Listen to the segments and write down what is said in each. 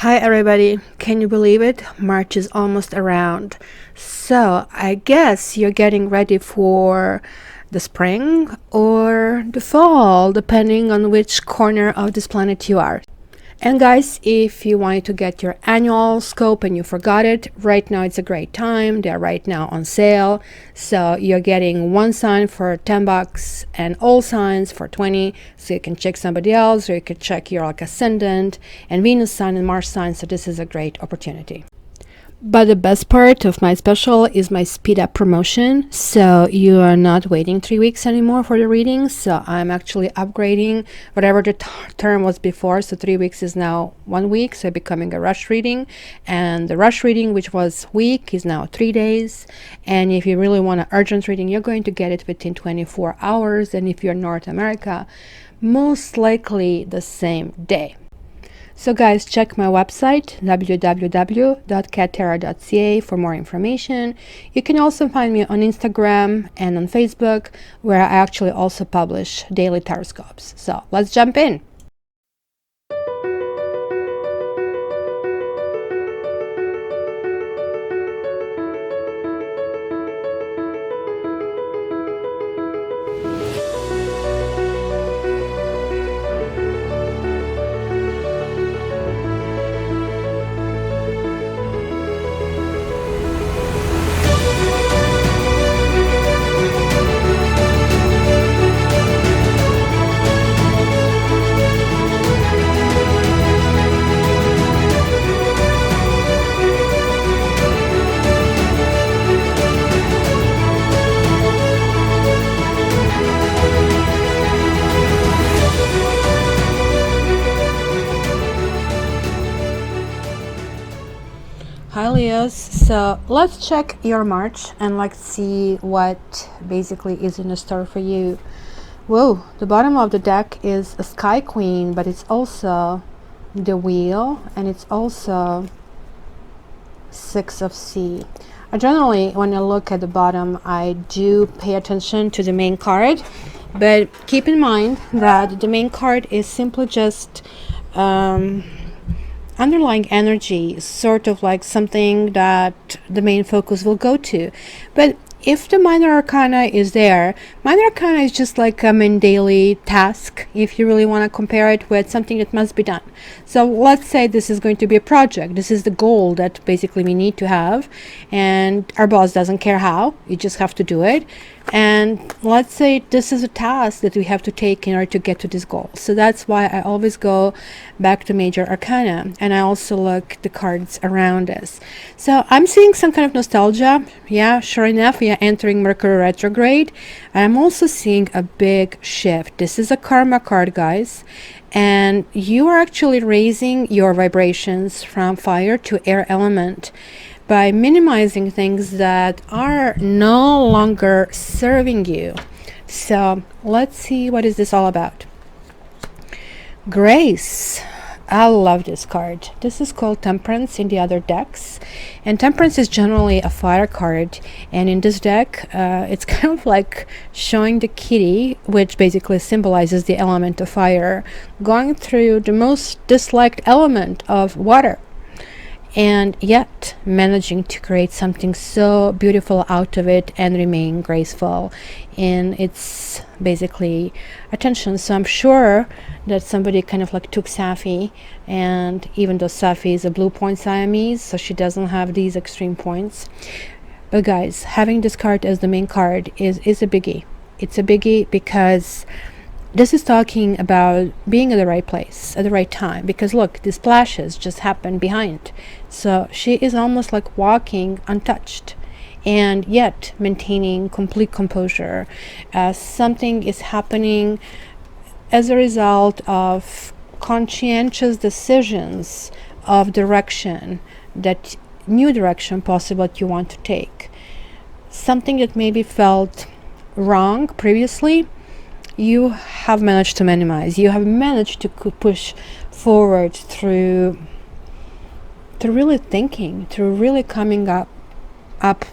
Hi everybody, can you believe it? March is almost around. So I guess you're getting ready for the spring or the fall, depending on which corner of this planet you are. And guys, if you wanted to get your annual scope and you forgot it, right now it's a great time. They're right now on sale. So you're getting one sign for $10 and all signs for 20. So you can check somebody else, or you can check your ascendant and Venus sign and Mars sign. So this is a great opportunity. But the best part of my special is my speed up promotion. So you are not waiting 3 weeks anymore for the readings. So I'm actually upgrading whatever the term was before. So 3 weeks is now 1 week. So becoming a rush reading. And the rush reading, which was week, is now 3 days. And if you really want an urgent reading, you're going to get it within 24 hours. And if you're North America, most likely the same day. So guys, check my website www.cattarot.ca for more information. You can also find me on Instagram and on Facebook, where I actually also publish daily taroscopes. So let's jump in. Hi Leos, so let's check your March and let's see what basically is in the store for you. Whoa, the bottom of the deck is a Sky Queen, but it's also the Wheel and it's also Six of Sea. Generally, when I look at the bottom, I do pay attention to the main card, but keep in mind that the main card is simply just underlying energy, sort of like something that the main focus will go to. But if the minor arcana is there, minor arcana is just like a main daily task, if you really want to compare it with something that must be done. So let's say this is going to be a project. This is the goal that basically we need to have, and our boss doesn't care how, you just have to do it. And let's say this is a task that we have to take in order to get to this goal. So that's why I always go back to major arcana, and I also look the cards around us. So I'm seeing some kind of nostalgia. Yeah, sure enough, we are entering Mercury retrograde. I'm also seeing a big shift. This is a karma card, guys, and you are actually raising your vibrations from fire to air element by minimizing things that are no longer serving you. So let's see, what is this all about? Grace. I love this card. This is called Temperance in the other decks, and Temperance is generally a fire card, and in this deck it's kind of like showing the kitty, which basically symbolizes the element of fire, going through the most disliked element of water, and yet managing to create something so beautiful out of it and remain graceful in its basically attention. So I'm sure that somebody kind of like took Safi, and even though Safi is a blue point Siamese, so she doesn't have these extreme points. But guys, having this card as the main card is a biggie. It's a biggie because this is talking about being at the right place at the right time, because look, these splashes just happened behind. So she is almost like walking untouched and yet maintaining complete composure. Something is happening as a result of conscientious decisions of direction, that new direction possible that you want to take. Something that maybe felt wrong previously, you have managed to minimize. You have managed to push forward through really thinking, through really coming up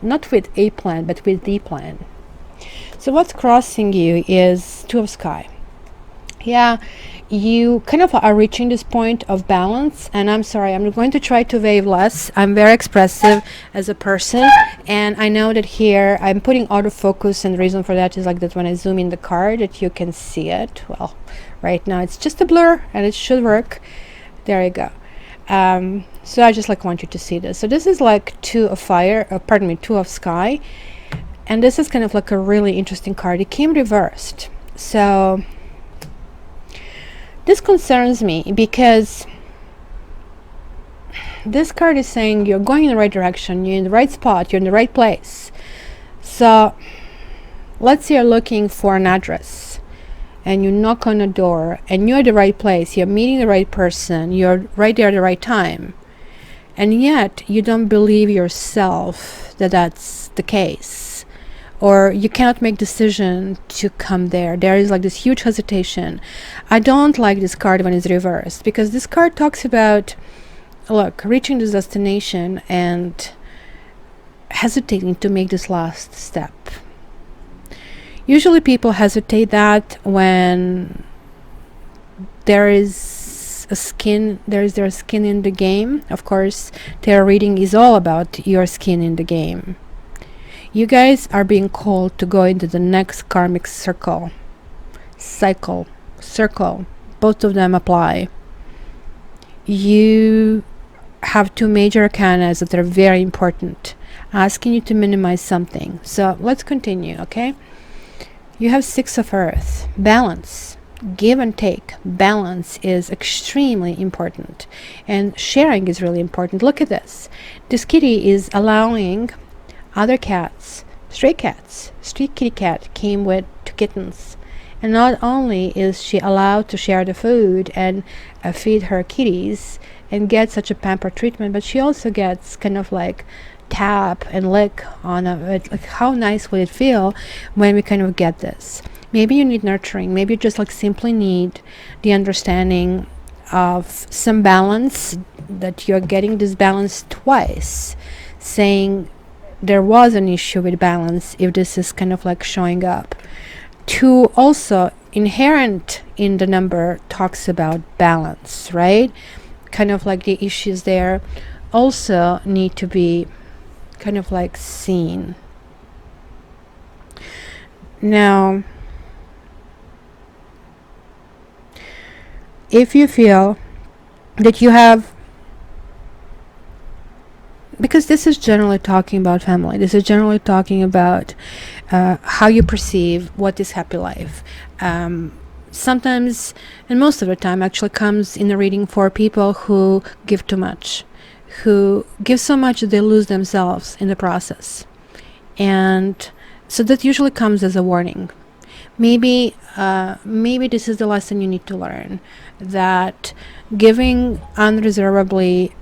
not with a plan, but with the plan. So what's crossing you is Two of Sky. Yeah, you kind of are reaching this point of balance. And I'm sorry, I'm going to try to wave less. I'm very expressive as a person, and I know that here I'm putting autofocus, and the reason for that is like that when I zoom in the card that you can see it. Well, right now it's just a blur and it should work. There you go. So I just like want you to see this. So this is like two of fire, pardon me, two of sky, and this is kind of like a really interesting card. It came reversed, so this concerns me because this card is saying you're going in the right direction, you're in the right spot, you're in the right place. So let's say you're looking for an address and you knock on a door and you're at the right place, you're meeting the right person, you're right there at the right time, and yet you don't believe yourself that that's the case, or you cannot make decision to come there. There is like this huge hesitation. I don't like this card when it's reversed, because this card talks about, look, reaching this destination and hesitating to make this last step. Usually people hesitate that when there is their skin in the game. Of course, tarot reading is all about your skin in the game. You guys are being called to go into the next karmic circle. Both of them apply. You have two major arcanas that are very important, asking you to minimize something. So let's continue, okay? You have Six of Earth. Balance. Give and take. Balance is extremely important. And sharing is really important. Look at this. This kitty is allowing other cats, stray kitty cat came with two kittens, and not only is she allowed to share the food and feed her kitties and get such a pamper treatment, but she also gets kind of like tap and lick on like how nice would it feel when we kind of get this. Maybe you need nurturing, maybe you just like simply need the understanding of some balance, that you're getting this balance twice, saying there was an issue with balance if this is kind of like showing up. Two, also inherent in the number, talks about balance, right? Kind of like the issues there also need to be kind of like seen. Now, if you feel that you have, because this is generally talking about family, this is generally talking about how you perceive what is happy life. Sometimes, and most of the time, actually comes in a reading for people who give too much, who give so much that they lose themselves in the process. And so that usually comes as a warning. Maybe this is the lesson you need to learn, that giving unreservedly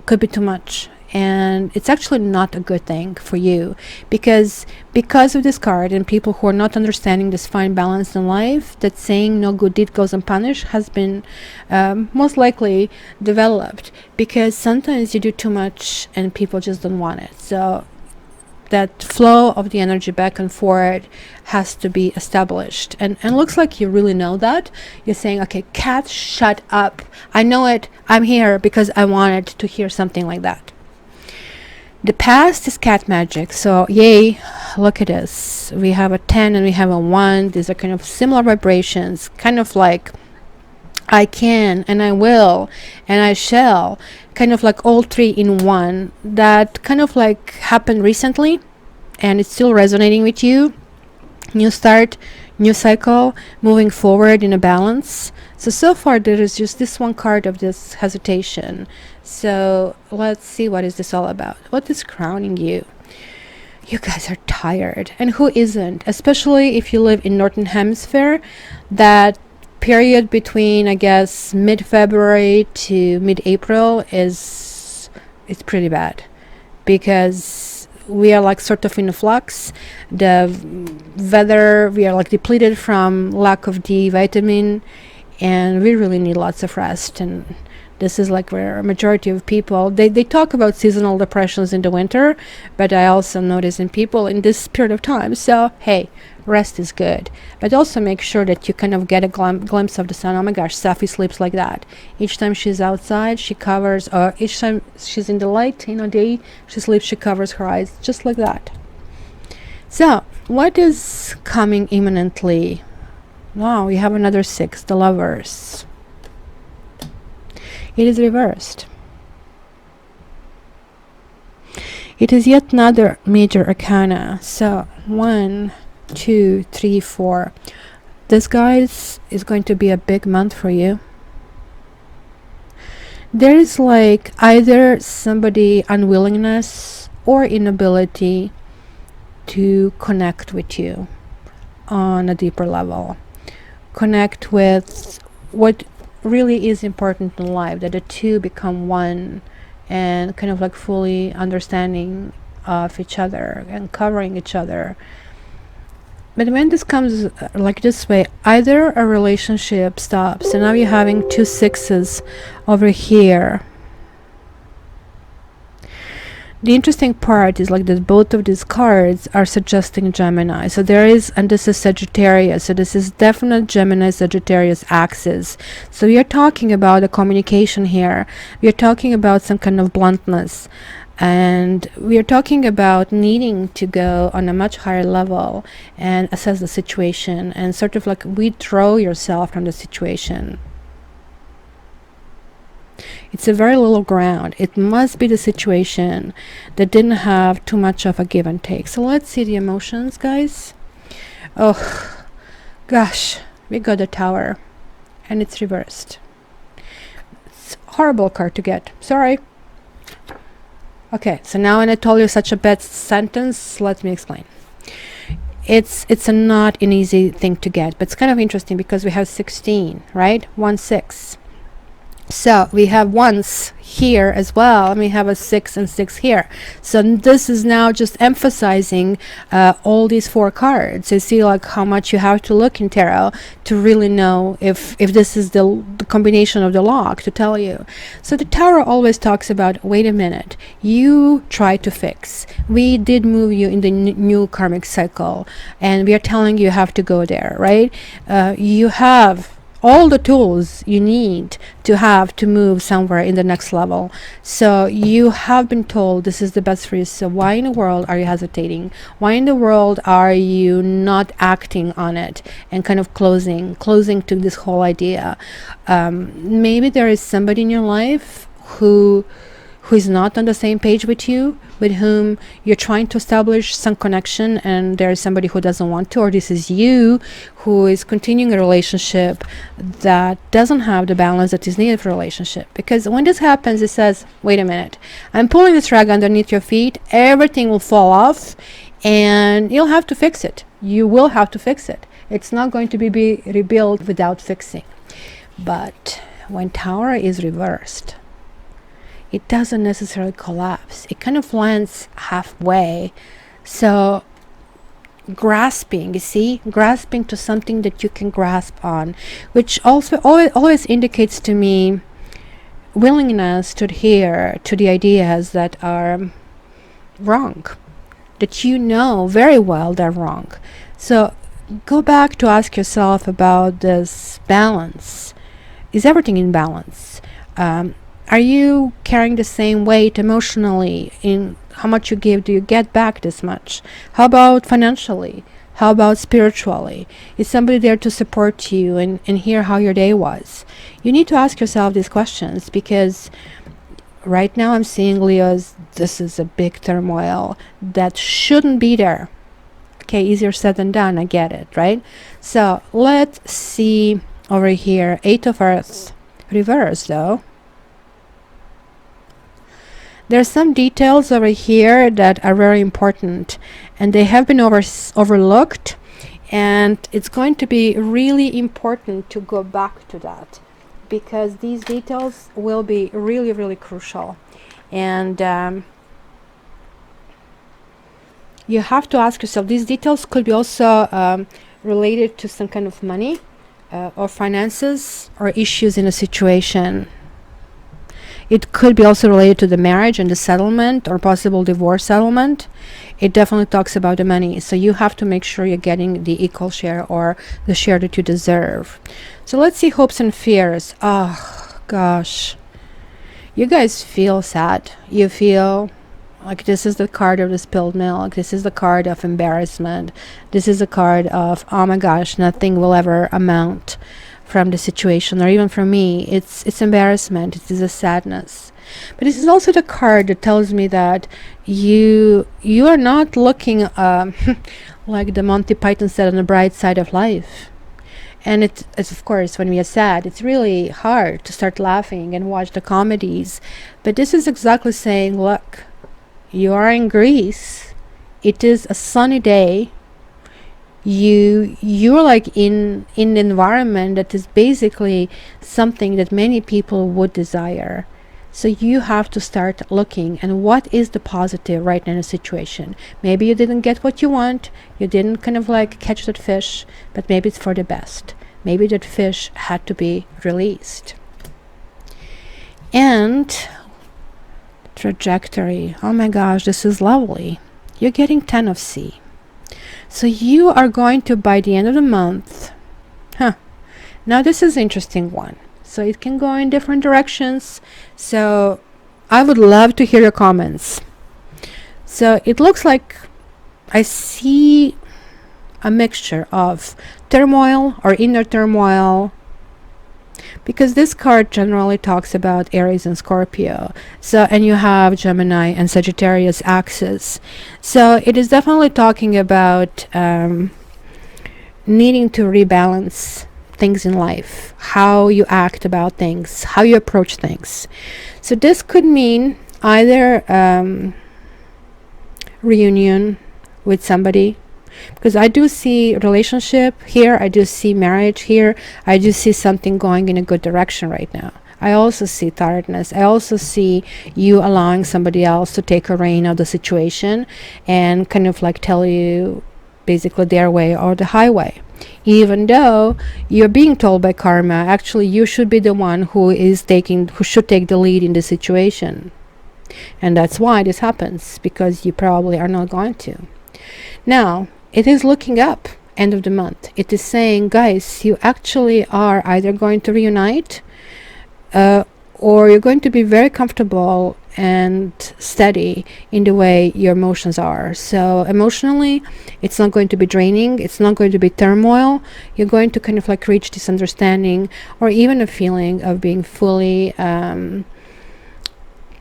could be too much, and it's actually not a good thing for you, because of this card and people who are not understanding this fine balance in life, that saying no good deed goes unpunished has been most likely developed, because sometimes you do too much and people just don't want it. So that flow of the energy back and forth has to be established, and looks like you really know that. You're saying, okay, cat, shut up, I know it, I'm here because I wanted to hear something like that. The past is cat magic, so yay, look at this. We have a 10 and we have a 1. These are kind of similar vibrations, kind of like I can and I will and I shall, kind of like all three in one. That kind of like happened recently and it's still resonating with you. New start, new cycle, moving forward in a balance. So far there is just this one card of this hesitation. So let's see, what is this all about? What is crowning you? You guys are tired, and who isn't? Especially if you live in Northern Hemisphere. That period between, I guess, mid-February to mid-April is pretty bad, because we are like sort of in a flux. The weather, we are like depleted from lack of D vitamin, and we really need lots of rest, and This is like where a majority of people, they talk about seasonal depressions in the winter, but I also notice in people in this period of time. So hey, rest is good, but also make sure that you kind of get a glimpse of the sun. Oh my gosh, Safi sleeps like that. Each time she's outside, she covers, or each time she's in the light, day, she sleeps, she covers her eyes, just like that. So what is coming imminently? Now we have another 6, the Lovers. It is reversed. It is yet another major arcana. So 1, 2, 3, 4. This, guys, is going to be a big month for you. There is like either somebody unwillingness or inability to connect with you on a deeper level. Connect with what really is important in life, that the two become one and kind of like fully understanding of each other and covering each other. But when this comes like this way, either a relationship stops, and now you're having 2 6s over here. The interesting part is like that both of these cards are suggesting Gemini. So there is, and this is Sagittarius. So this is definite Gemini Sagittarius axis. So we are talking about a communication here. We are talking about some kind of bluntness. And we are talking about needing to go on a much higher level and assess the situation and sort of like withdraw yourself from the situation. It's a very little ground. It must be the situation that didn't have too much of a give and take. So let's see the emotions, guys. Oh, gosh. We got the Tower. And it's reversed. It's a horrible card to get. Sorry. Okay, so now when I told you such a bad sentence, let me explain. It's not an easy thing to get, but it's kind of interesting because we have 16, right? 1 6. So we have ones here as well, and we have a 6 and 6 here. So this is now just emphasizing all these 4 cards. You see like how much you have to look in tarot to really know if this is the combination of the lock to tell you. So the Tower always talks about, wait a minute, you try to fix. We did move you in the new karmic cycle, and we are telling you have to go there, right? You have all the tools you need to have to move somewhere in the next level. So you have been told this is the best for you. So why in the world are you hesitating? Why in the world are you not acting on it and kind of closing to this whole idea? Maybe there is somebody in your life who is not on the same page with you, with whom you're trying to establish some connection, and there is somebody who doesn't want to, or this is you who is continuing a relationship that doesn't have the balance that is needed for a relationship. Because when this happens, it says, wait a minute, I'm pulling this rug underneath your feet, everything will fall off, and you'll have to fix it. You will have to fix it. It's not going to be rebuilt without fixing. But when Tower is reversed, it doesn't necessarily collapse. It kind of lands halfway. So grasping, you see, grasping to something that you can grasp on, which also always indicates to me willingness to adhere to the ideas that are wrong, that you know very well they're wrong. So go back to ask yourself about this balance. Is everything in balance? Are you carrying the same weight emotionally? In how much you give, do you get back this much? How about financially? How about spiritually? Is somebody there to support you and hear how your day was? You need to ask yourself these questions, because right now I'm seeing Leos, this is a big turmoil that shouldn't be there. Okay, easier said than done, I get it, right? So let's see over here, 8 of Earths, reverse though. There are some details over here that are very important, and they have been overlooked, and it's going to be really important to go back to that, because these details will be really, really crucial. And you have to ask yourself, these details could be also related to some kind of money or finances or issues in a situation. It could be also related to the marriage and the settlement or possible divorce settlement. It definitely talks about the money. So you have to make sure you're getting the equal share or the share that you deserve. So let's see hopes and fears. Oh, gosh. You guys feel sad. You feel like this is the card of the spilled milk. This is the card of embarrassment. This is the card of, oh my gosh, nothing will ever amount from the situation, or even from me. It's embarrassment. It is a sadness. But this is also the card that tells me that you are not looking like the Monty Python said, on the bright side of life. And it's of course, when we are sad, it's really hard to start laughing and watch the comedies. But this is exactly saying, look, you are in Greece. It is a sunny day. You're like in an environment that is basically something that many people would desire. So you have to start looking, and what is the positive right now in a situation? Maybe you didn't get what you want, you didn't kind of like catch that fish, but maybe it's for the best. Maybe that fish had to be released. And trajectory, oh my gosh, this is lovely. You're getting 10 of C. So you are going to, by the end of the month, now this is an interesting one. So it can go in different directions. So I would love to hear your comments. So it looks like I see a mixture of turmoil or inner turmoil, because this card generally talks about Aries and Scorpio. So, and you have Gemini and Sagittarius axis. So it is definitely talking about needing to rebalance things in life, how you act about things, how you approach things. So this could mean either reunion with somebody, because I do see relationship here, I do see marriage here, I do see something going in a good direction right now. I also see tiredness. I also see you allowing somebody else to take a reign of the situation and kind of like tell you basically their way or the highway. Even though you're being told by karma, actually you should be the one who should take the lead in the situation. And that's why this happens, because you probably are not going to. Now, it is looking up, end of the month. It is saying, guys, you actually are either going to reunite or you're going to be very comfortable and steady in the way your emotions are. So emotionally, it's not going to be draining. It's not going to be turmoil. You're going to kind of like reach this understanding, or even a feeling of being fully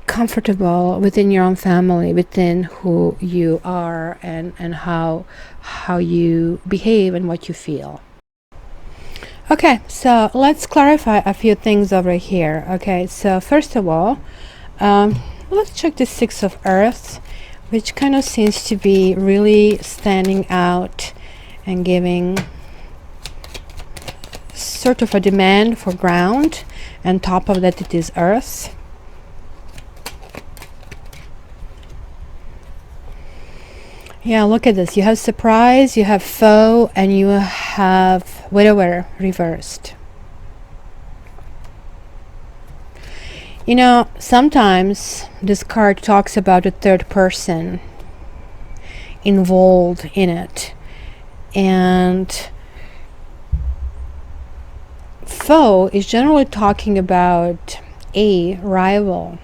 comfortable within your own family, within who you are and how you behave and what you feel. Okay, so let's clarify a few things over here. Okay, so first of all, let's check the Six of Earth, which kind of seems to be really standing out and giving sort of a demand for ground, and top of that it is Earth. Yeah, look at this. You have surprise, you have foe, and you have widower reversed. You know, sometimes this card talks about a third person involved in it. And foe is generally talking about a rival.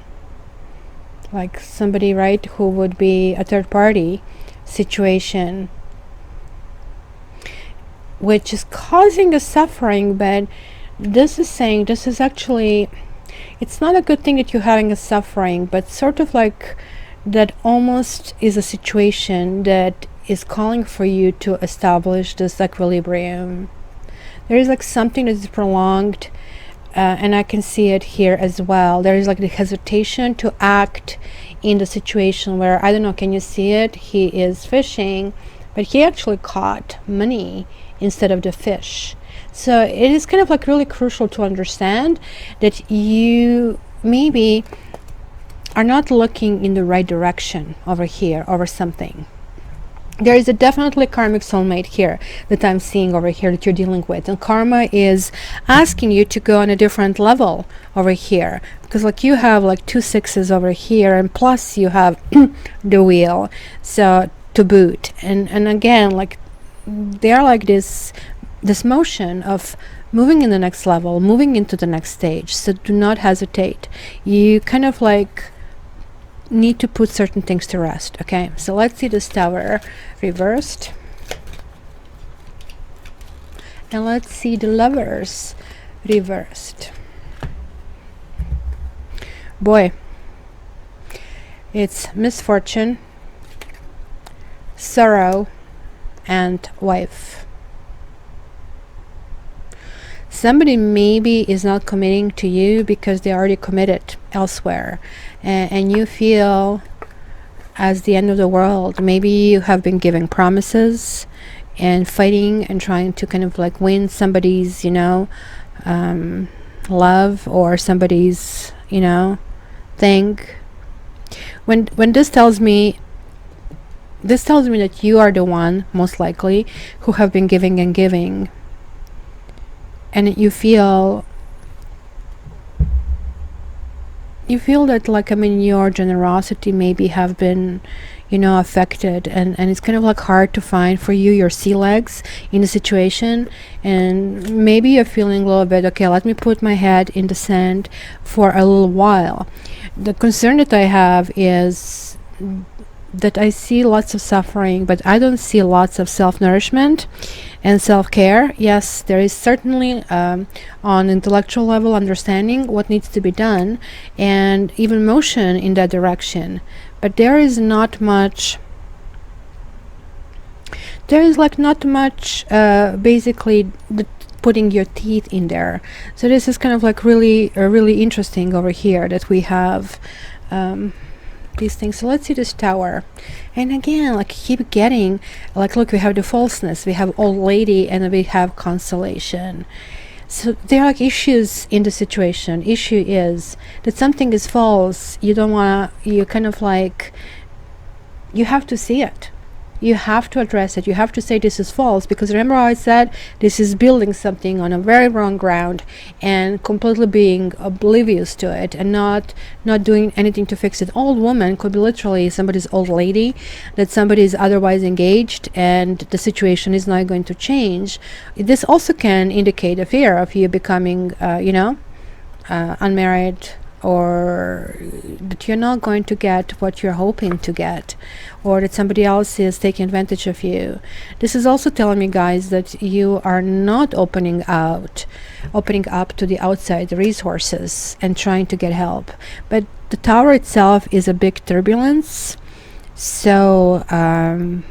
Like somebody, right, who would be a third party situation, which is causing the suffering. But this is saying, this is actually, it's not a good thing that you're having a suffering, but sort of like that almost is a situation that is calling for you to establish this equilibrium. There is like something that is prolonged, and I can see it here as well. There is like the hesitation to act in the situation where, I don't know, can you see it? He is fishing, but he actually caught money instead of the fish. So it is kind of like really crucial to understand that you maybe are not looking in the right direction over here over something. there is a definitely karmic soulmate here that I'm seeing over here that you're dealing with, and karma is asking you to go on a different level over here, because like you have like 2 6s over here, and plus you have the wheel, so to boot, and again, like they're like this motion of moving in the next level, moving into the next stage. So do not hesitate. You kind of like need to put certain things to rest. Okay, so let's see this Tower reversed, and let's see the Lovers reversed. Boy, it's misfortune, sorrow, and wife. Somebody maybe is not committing to you because they already committed elsewhere, and you feel as the end of the world. Maybe you have been giving promises and fighting and trying to kind of like win somebody's, you know, love, or somebody's, you know, thing. When this tells me that you are the one, most likely, who have been giving and giving, and you feel that, like, I mean, your generosity maybe have been, you know, affected, and it's kind of like hard to find for you your sea legs in the situation, and maybe you're feeling a little bit, okay, let me put my head in the sand for a little while. The concern that I have is that I see lots of suffering, but I don't see lots of self-nourishment and self-care. Yes, there is certainly on intellectual level understanding what needs to be done, and even motion in that direction, but there is not much, basically putting your teeth in there. So this is kind of like really interesting over here that we have these things. So let's see this Tower, and again, like, keep getting, like, look, we have the falseness, we have old lady, and we have consolation. So there are like issues in the situation. Issue is that something is false. You don't want to, you kind of like, you have to see it, you have to address it, you have to say this is false, because remember how I said this is building something on a very wrong ground and completely being oblivious to it and not doing anything to fix it. Old woman could be literally somebody's old lady, that somebody is otherwise engaged and the situation is not going to change. This also can indicate a fear of you becoming unmarried, or that you're not going to get what you're hoping to get, or that somebody else is taking advantage of you. This is also telling me, guys, that you are not opening up to the outside resources and trying to get help. But the Tower itself is a big turbulence, so I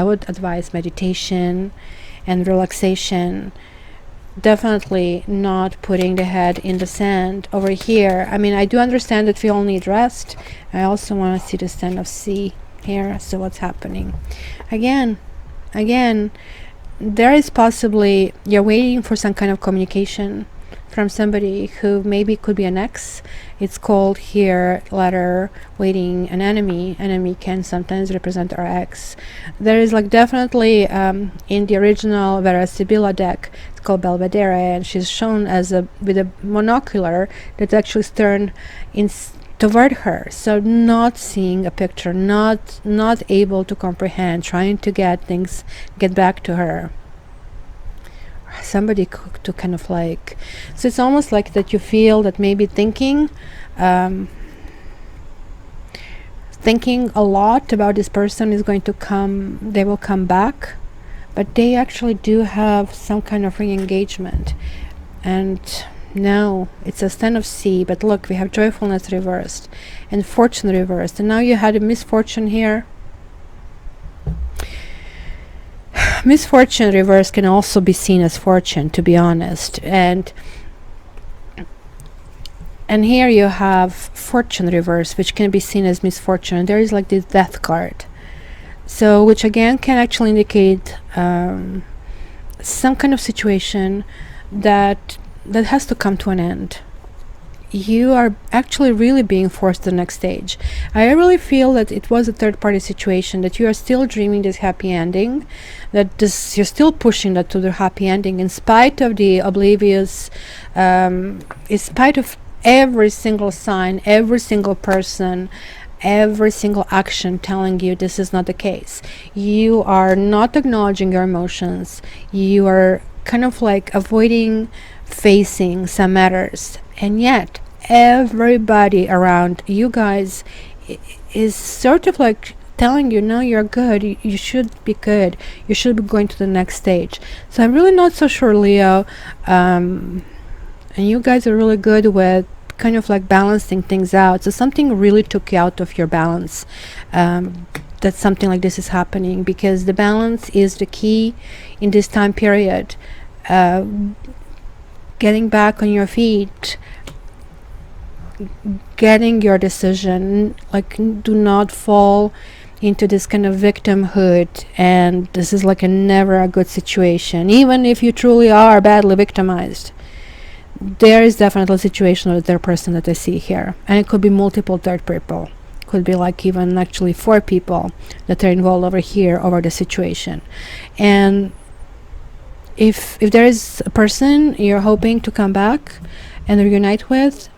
would advise meditation and relaxation. Definitely not putting the head in the sand over here. I mean, I do understand that we all need rest. I also want to see the stand of sea here. So what's happening? Again, there is possibly, you're waiting for some kind of communication from somebody who maybe could be an ex. It's called here letter waiting an enemy. Enemy can sometimes represent our ex. There is like definitely in the original Vera Sibilla deck, it's called Belvedere, and she's shown as with a monocular that's actually turned toward her, so not seeing a picture, not able to comprehend, trying to get back to her. Somebody to kind of like, so it's almost like that you feel that maybe thinking a lot about this person is going to come, they will come back, but they actually do have some kind of re-engagement. And now it's a stand of sea, but look, we have joyfulness reversed and fortune reversed, and now you had a misfortune here. Misfortune reverse can also be seen as fortune, to be honest, and here you have fortune reverse, which can be seen as misfortune. There is like this death card, so which again can actually indicate some kind of situation that has to come to an end. you are actually really being forced to the next stage. I really feel that it was a third-party situation, that you are still dreaming this happy ending, that this you're still pushing that to the happy ending in spite of the oblivious, in spite of every single sign, every single person, every single action telling you this is not the case. You are not acknowledging your emotions. You are kind of like avoiding facing some matters, and yet everybody around you guys is sort of like telling you, no, you're good, you should be good, you should be going to the next stage. So I'm really not so sure, Leo, and you guys are really good with kind of like balancing things out. So something really took you out of your balance, that something like this is happening, because the balance is the key in this time period. Getting back on your feet, getting your decision, like do not fall into this kind of victimhood, and this is like a never a good situation. Even if you truly are badly victimized, there is definitely a situation with the third person that I see here, and it could be multiple third people, could be like even actually 4 people that are involved over here over the situation. And if there is a person you're hoping to come back and reunite with,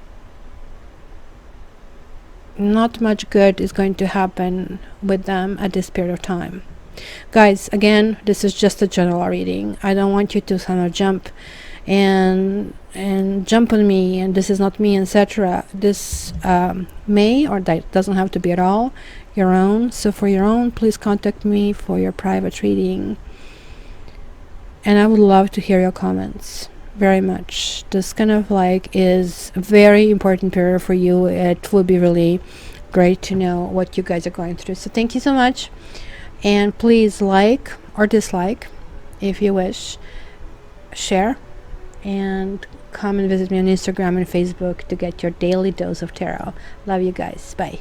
not much good is going to happen with them at this period of time. Guys, again, this is just a general reading. I don't want you to kind of jump and jump on me and this is not me, etc. This may, or that doesn't have to be at all, your own. So for your own, please contact me for your private reading, and I would love to hear your comments very much. This kind of like is a very important period for you. It would be really great to know what you guys are going through. So thank you so much, and please like or dislike if you wish, share, and come and visit me on Instagram and Facebook to get your daily dose of tarot. Love you guys. Bye.